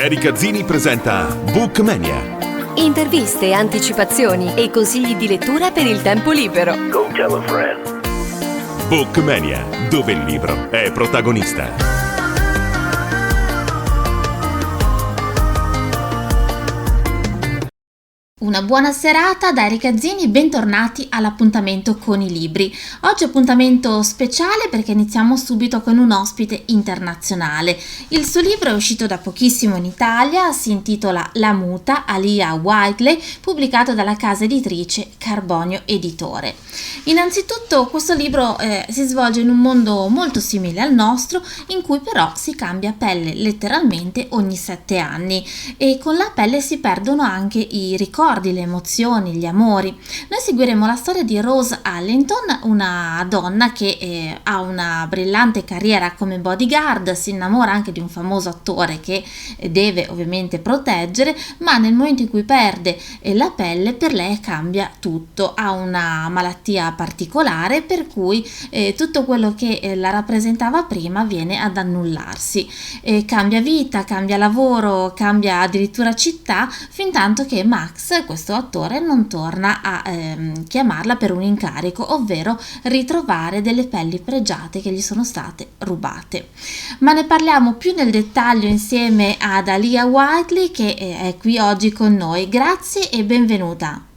Azzini presenta Bookmania. Interviste, anticipazioni e consigli di lettura per il tempo libero. Go tell a friend. Bookmania, dove il libro è protagonista. Una buona serata da Azzini, bentornati all'appuntamento con i libri. Oggi appuntamento speciale perché iniziamo subito con un ospite internazionale. Il suo libro è uscito da pochissimo in Italia, si intitola La MUTA di Aliya Whiteley, pubblicato dalla casa editrice Carbonio Editore. Innanzitutto questo libro si svolge in un mondo molto simile al nostro, in cui però si cambia pelle letteralmente ogni 7 anni e con la pelle si perdono anche i ricordi, le emozioni, gli amori. Noi seguiremo la storia di Rose Allington, una donna che ha una brillante carriera come bodyguard, si innamora anche di un famoso attore che deve ovviamente proteggere, ma nel momento in cui perde la pelle per lei cambia tutto, ha una malattia particolare per cui tutto quello che la rappresentava prima viene ad annullarsi, cambia vita, cambia lavoro, cambia addirittura città, fin tanto che Max, questo attore, non torna a chiamarla per un incarico, ovvero ritrovare delle pelli pregiate che gli sono state rubate. Ma ne parliamo più nel dettaglio insieme ad Aliya Whiteley, che è qui oggi con noi. Grazie e benvenuta.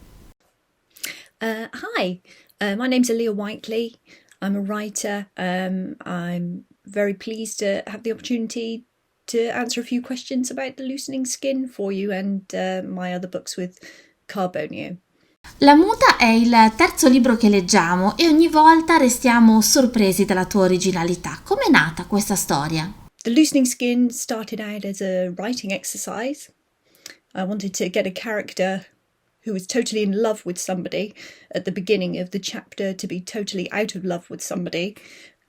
Hi, my name's Aliya Whiteley. I'm a writer. I'm very pleased to have the opportunity to answer a few questions about The Loosening Skin for you and my other books with Carbonio. La Muta è il terzo libro che leggiamo e ogni volta restiamo sorpresi dalla tua originalità. Com'è nata questa storia? The Loosening Skin started out as a writing exercise. I wanted to get a character who was totally in love with somebody at the beginning of the chapter to be totally out of love with somebody,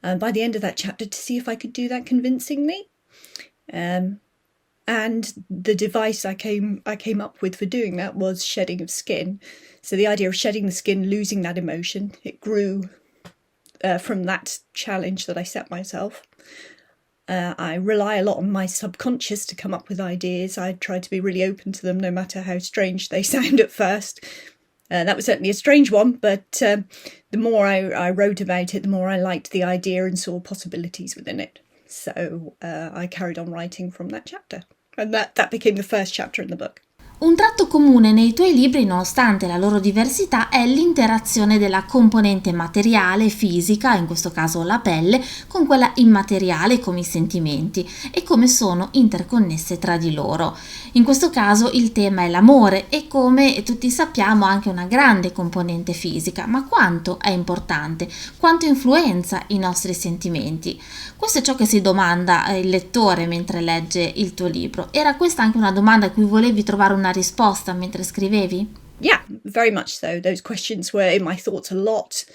and by the end of that chapter to see if I could do that convincingly. And the device I came up with for doing that was shedding of skin. So the idea of shedding the skin, losing that emotion, it grew from that challenge that I set myself. I rely a lot on my subconscious to come up with ideas. I try to be really open to them, no matter how strange they sound at first. That was certainly a strange one, but the more I wrote about it, the more I liked the idea and saw possibilities within it. So I carried on writing from that chapter. And that became the first chapter in the book. Un tratto comune nei tuoi libri, nonostante la loro diversità, è l'interazione della componente materiale, fisica, in questo caso la pelle, con quella immateriale come i sentimenti e come sono interconnesse tra di loro. In questo caso il tema è l'amore e, come tutti sappiamo, anche una grande componente fisica, ma quanto è importante, quanto influenza i nostri sentimenti. Questo è ciò che si domanda il lettore mentre legge il tuo libro. Era questa anche una domanda a cui volevi trovare una risposta mentre scrivevi? Yeah, very much so. Those questions were in my thoughts a lot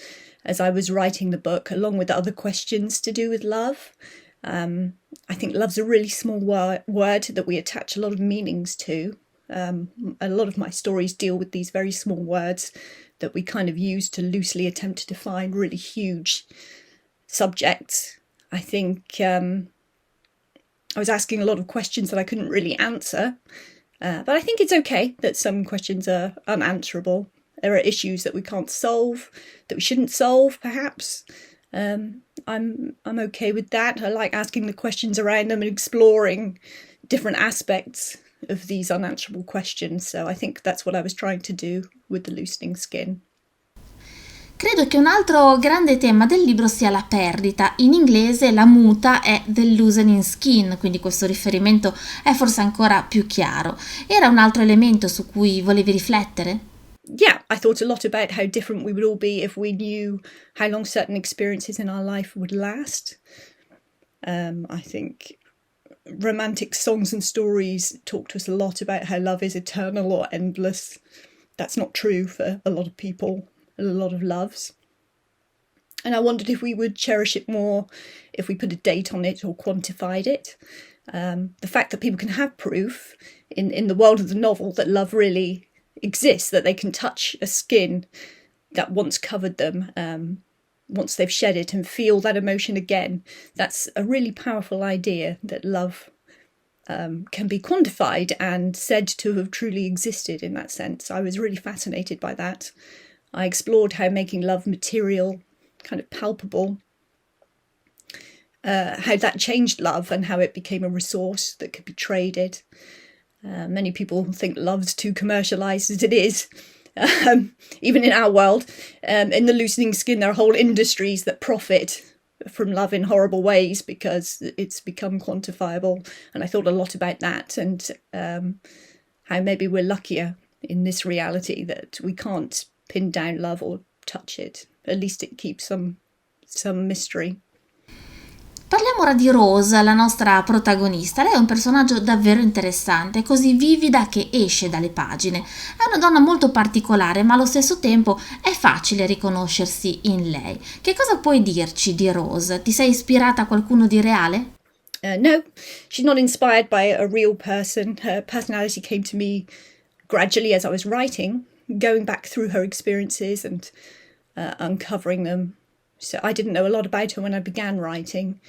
as I was writing the book, along with other questions to do with love. I think love's a really small word that we attach a lot of meanings to. A lot of my stories deal with these very small words that we kind of use to loosely attempt to define really huge subjects. I think I was asking a lot of questions that I couldn't really answer. But I think it's okay that some questions are unanswerable. There are issues that we can't solve, that we shouldn't solve, perhaps. I'm okay with that. I like asking the questions around them and exploring different aspects of these unanswerable questions. So I think that's what I was trying to do with The Loosening Skin. Credo che un altro grande tema del libro sia la perdita. In inglese la muta è the loosening skin, quindi questo riferimento è forse ancora più chiaro. Era un altro elemento su cui volevi riflettere? Yeah, I thought a lot about how different we would all be if we knew how long certain experiences in our life would last. I think romantic songs and stories talk to us a lot about how love is eternal or endless. That's not true for a lot of people. A lot of loves. And I wondered if we would cherish it more if we put a date on it or quantified it. The fact that people can have proof in the world of the novel that love really exists, that they can touch a skin that once covered them, once they've shed it, and feel that emotion again. That's a really powerful idea, that love can be quantified and said to have truly existed in that sense. I was really fascinated by that. I explored how making love material, kind of palpable, how that changed love and how it became a resource that could be traded. Many people think love's too commercialised as it is, even in our world. In the loosening skin, there are whole industries that profit from love in horrible ways because it's become quantifiable. And I thought a lot about that and how maybe we're luckier in this reality that we can't pin down love or touch it. At least it keeps some mystery. Parliamo ora di Rose, la nostra protagonista. Lei è un personaggio davvero interessante, così vivida che esce dalle pagine. È una donna molto particolare, ma allo stesso tempo è facile riconoscersi in lei. Che cosa puoi dirci di Rose? Ti sei ispirata a qualcuno di reale? No, she's not inspired by a real person. Her personality came to me gradually as I was writing, going back through her experiences and uncovering them. So I didn't know a lot about her when I began writing.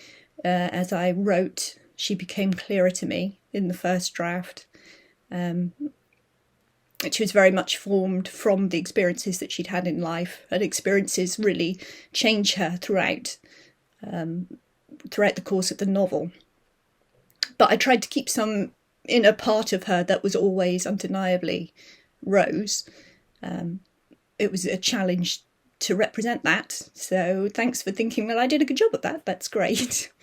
As I wrote, she became clearer to me in the first draft. She was very much formed from the experiences that she'd had in life, and experiences really change her throughout the course of the novel. But I tried to keep some inner part of her that was always undeniably Rose. It was a challenge to represent that, so thanks for thinking that I did a good job of that. That's great.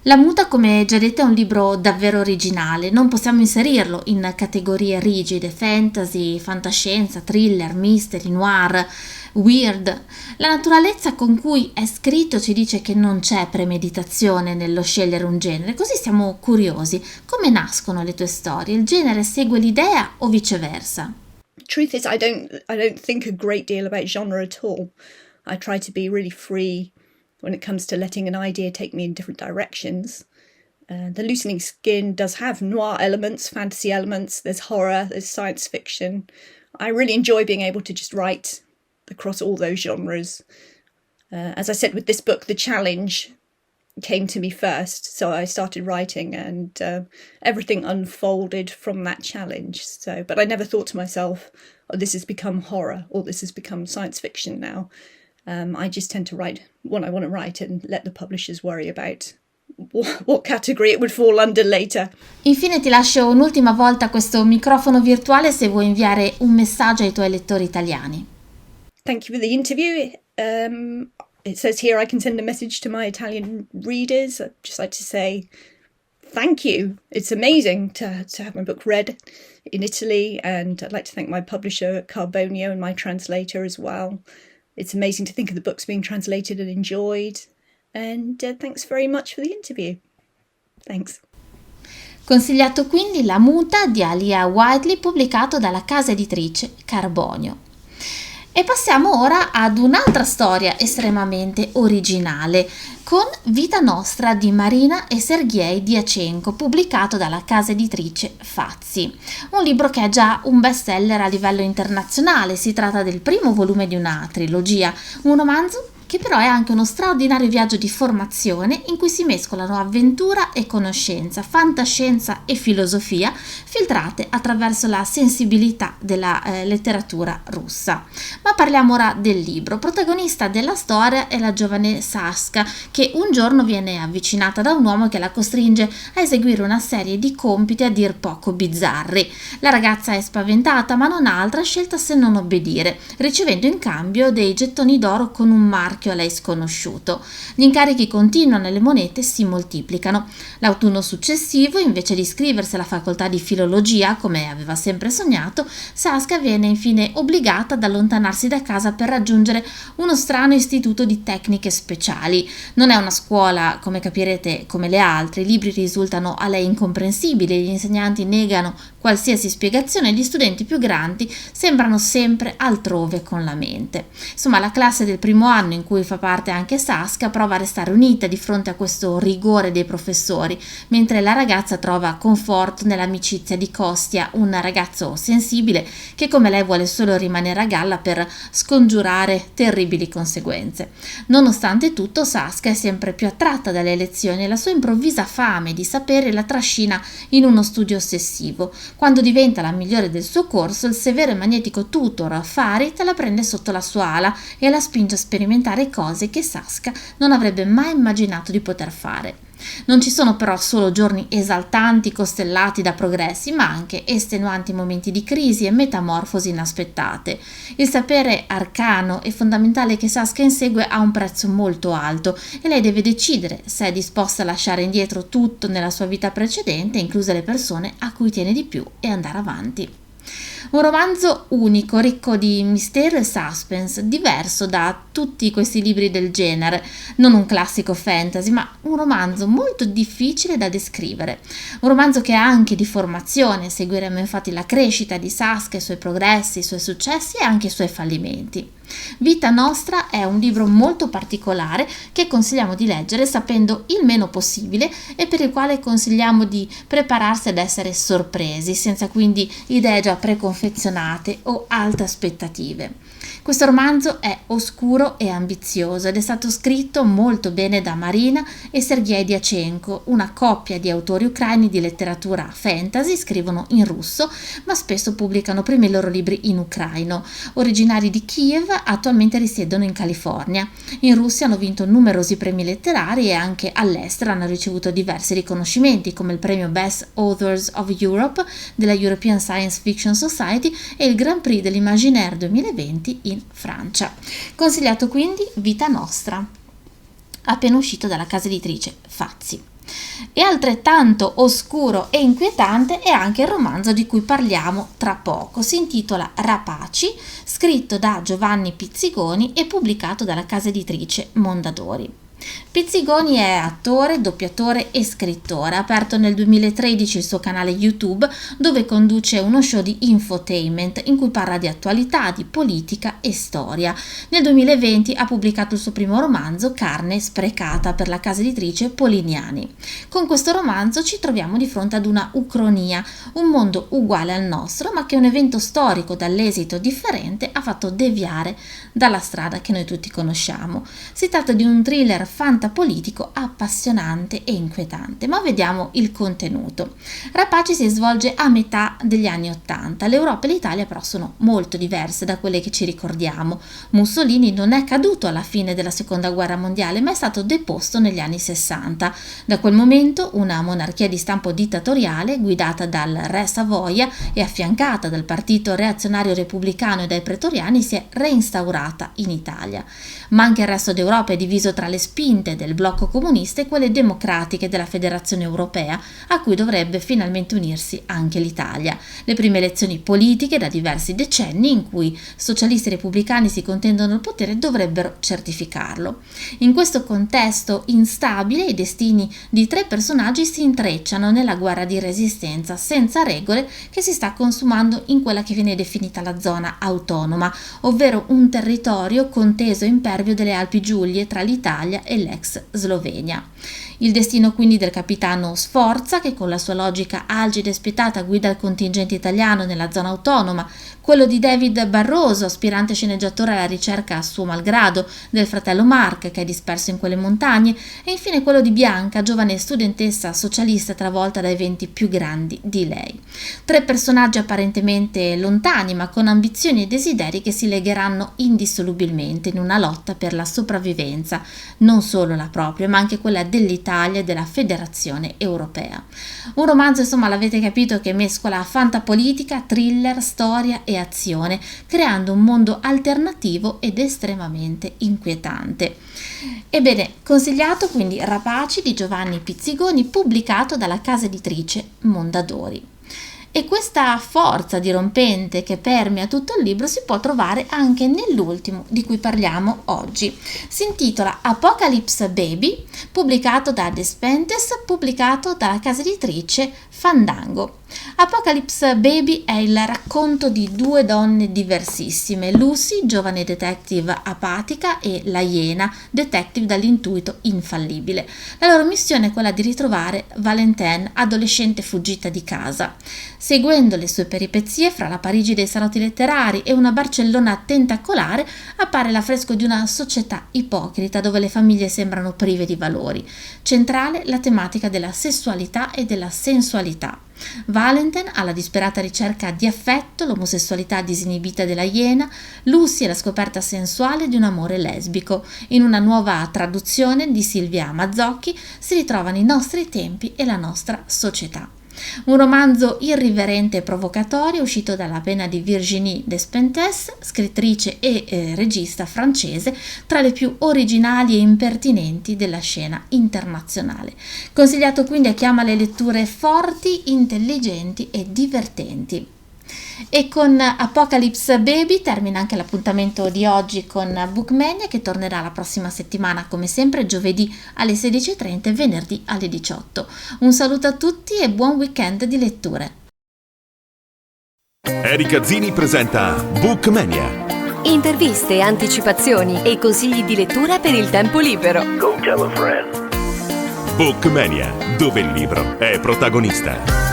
La Muta, come già detto, è un libro davvero originale. Non possiamo inserirlo in categorie rigide: fantasy, fantascienza, thriller, mystery, noir, weird. La naturalezza con cui è scritto ci dice che non c'è premeditazione nello scegliere un genere, così siamo curiosi. Come nascono le tue storie? Il genere segue l'idea o viceversa? Truth is, I don't think a great deal about genre at all. I try to be really free when it comes to letting an idea take me in different directions. The Loosening Skin does have noir elements, fantasy elements, there's horror, there's science fiction. I really enjoy being able to just write across all those genres. As I said with this book, the challenge came to me first, so I started writing and everything unfolded from that challenge. But I never thought to myself, oh, this has become horror or this has become science fiction now. I just tend to write what I want to write and let the publishers worry about what category it would fall under later. Infine ti lascio un'ultima volta questo microfono virtuale se vuoi inviare un messaggio ai tuoi lettori italiani. Thank you for the interview. It says here I can send a message to my Italian readers. I'd just like to say thank you. It's amazing to have my book read in Italy, and I'd like to thank my publisher Carbonio and my translator as well. It's amazing to think of the books being translated and enjoyed. And thanks very much for the interview. Thanks. Consigliato quindi La Muta di Aliya Whiteley, pubblicato dalla casa editrice Carbonio. E passiamo ora ad un'altra storia estremamente originale, con Vita Nostra di Marina e Sergei Diachenko, pubblicato dalla casa editrice Fazzi. Un libro che è già un bestseller a livello internazionale. Si tratta del primo volume di una trilogia, un romanzo che però è anche uno straordinario viaggio di formazione in cui si mescolano avventura e conoscenza, fantascienza e filosofia, filtrate attraverso la sensibilità della letteratura russa. Ma parliamo ora del libro. Protagonista della storia è la giovane Saska, che un giorno viene avvicinata da un uomo che la costringe a eseguire una serie di compiti a dir poco bizzarri. La ragazza è spaventata, ma non ha altra scelta se non obbedire, ricevendo in cambio dei gettoni d'oro con un marchio a lei sconosciuto. Gli incarichi continuano e le monete si moltiplicano. L'autunno successivo, invece di iscriversi alla facoltà di filologia, come aveva sempre sognato, Saska viene infine obbligata ad allontanarsi da casa per raggiungere uno strano istituto di tecniche speciali. Non è una scuola, come capirete, come le altre. I libri risultano a lei incomprensibili, gli insegnanti negano qualsiasi spiegazione e gli studenti più grandi sembrano sempre altrove con la mente. Insomma, la classe del primo anno in cui fa parte anche Saskia, prova a restare unita di fronte a questo rigore dei professori, mentre la ragazza trova conforto nell'amicizia di Kostya, un ragazzo sensibile che come lei vuole solo rimanere a galla per scongiurare terribili conseguenze. Nonostante tutto, Saskia è sempre più attratta dalle lezioni e la sua improvvisa fame di sapere la trascina in uno studio ossessivo. Quando diventa la migliore del suo corso, il severo e magnetico tutor Farid la prende sotto la sua ala e la spinge a sperimentare cose che Saskia non avrebbe mai immaginato di poter fare. Non ci sono però solo giorni esaltanti costellati da progressi, ma anche estenuanti momenti di crisi e metamorfosi inaspettate. Il sapere arcano e fondamentale che Saskia insegue ha un prezzo molto alto e lei deve decidere se è disposta a lasciare indietro tutto nella sua vita precedente, incluse le persone a cui tiene di più, e andare avanti. Un romanzo unico, ricco di mistero e suspense, diverso da tutti questi libri del genere, non un classico fantasy, ma un romanzo molto difficile da descrivere. Un romanzo che ha anche di formazione, seguiremo infatti la crescita di Saskia, i suoi progressi, i suoi successi e anche i suoi fallimenti. Vita Nostra è un libro molto particolare che consigliamo di leggere sapendo il meno possibile e per il quale consigliamo di prepararsi ad essere sorpresi, senza quindi idee già preconfezionate o alte aspettative. Questo romanzo è oscuro e ambizioso ed è stato scritto molto bene da Marina e Sergei Diachenko, una coppia di autori ucraini di letteratura fantasy. Scrivono in russo ma spesso pubblicano prima i loro libri in ucraino. Originari di Kiev, attualmente risiedono in California. In Russia hanno vinto numerosi premi letterari e anche all'estero hanno ricevuto diversi riconoscimenti come il premio Best Authors of Europe della European Science Fiction Society e il Grand Prix dell'Imaginaire 2020 in Francia. Consigliato quindi Vita Nostra, appena uscito dalla casa editrice Fazzi. E altrettanto oscuro e inquietante è anche il romanzo di cui parliamo tra poco. Si intitola Rapaci, scritto da Giovanni Pizzigoni e pubblicato dalla casa editrice Mondadori. Pizzigoni è attore, doppiatore e scrittore. Ha aperto nel 2013 il suo canale YouTube dove conduce uno show di infotainment in cui parla di attualità, di politica e storia. Nel 2020 ha pubblicato il suo primo romanzo, Carne sprecata, per la casa editrice Polignani. Con questo romanzo ci troviamo di fronte ad una ucronia, un mondo uguale al nostro ma che un evento storico dall'esito differente ha fatto deviare dalla strada che noi tutti conosciamo. Si tratta di un thriller fantapolitico appassionante e inquietante, ma vediamo il contenuto. Rapaci si svolge a metà degli anni '80. L'Europa e l'Italia però sono molto diverse da quelle che ci ricordiamo. Mussolini non è caduto alla fine della seconda guerra mondiale, ma è stato deposto negli anni '60. Da quel momento una monarchia di stampo dittatoriale guidata dal re Savoia e affiancata dal partito reazionario repubblicano e dai pretoriani si è reinstaurata in Italia. Ma anche il resto d'Europa è diviso tra le spinte del blocco comunista e quelle democratiche della Federazione Europea, a cui dovrebbe finalmente unirsi anche l'Italia. Le prime elezioni politiche da diversi decenni in cui socialisti e repubblicani si contendono il potere dovrebbero certificarlo. In questo contesto instabile i destini di tre personaggi si intrecciano nella guerra di resistenza senza regole che si sta consumando in quella che viene definita la zona autonoma, ovvero un territorio conteso e impervio delle Alpi Giulie tra l'Italia e l'ex Slovenia. Il destino quindi del capitano Sforza, che con la sua logica algida e spietata guida il contingente italiano nella zona autonoma, quello di David Barroso, aspirante sceneggiatore alla ricerca a suo malgrado del fratello Mark, che è disperso in quelle montagne, e infine quello di Bianca, giovane studentessa socialista travolta da eventi più grandi di lei. Tre personaggi apparentemente lontani, ma con ambizioni e desideri che si legheranno indissolubilmente in una lotta per la sopravvivenza, non solo la propria, ma anche quella dell'Italia e della Federazione Europea. Un romanzo, insomma, l'avete capito, che mescola fantapolitica, thriller, storia e azione, creando un mondo alternativo ed estremamente inquietante. Ebbene, consigliato quindi Rapaci di Giovanni Pizzigoni, pubblicato dalla casa editrice Mondadori. E questa forza dirompente che permea tutto il libro si può trovare anche nell'ultimo di cui parliamo oggi. Si intitola Apocalypse Baby, pubblicato da Despentes, pubblicato dalla casa editrice Fandango. Apocalypse Baby è il racconto di due donne diversissime, Lucy, giovane detective apatica, e la Iena, detective dall'intuito infallibile. La loro missione è quella di ritrovare Valentine, adolescente fuggita di casa. Seguendo le sue peripezie fra la Parigi dei salotti letterari e una Barcellona tentacolare, appare l'affresco di una società ipocrita dove le famiglie sembrano prive di valori. Centrale la tematica della sessualità e della sensualità. Valentine alla disperata ricerca di affetto, l'omosessualità disinibita della Iena, Lucy è la scoperta sensuale di un amore lesbico. In una nuova traduzione di Silvia Mazzocchi si ritrovano i nostri tempi e la nostra società. Un romanzo irriverente e provocatorio uscito dalla penna di Virginie Despentes, scrittrice e regista francese, tra le più originali e impertinenti della scena internazionale. Consigliato quindi a chi ama le letture forti, intelligenti e divertenti. E con Apocalypse Baby termina anche l'appuntamento di oggi con Bookmania, che tornerà la prossima settimana come sempre giovedì alle 16:30 e venerdì alle 18. Un saluto a tutti e buon weekend di letture. Erika Zini presenta Bookmania. Interviste, anticipazioni e consigli di lettura per il tempo libero. Go tell a friend. Bookmania, dove il libro è protagonista.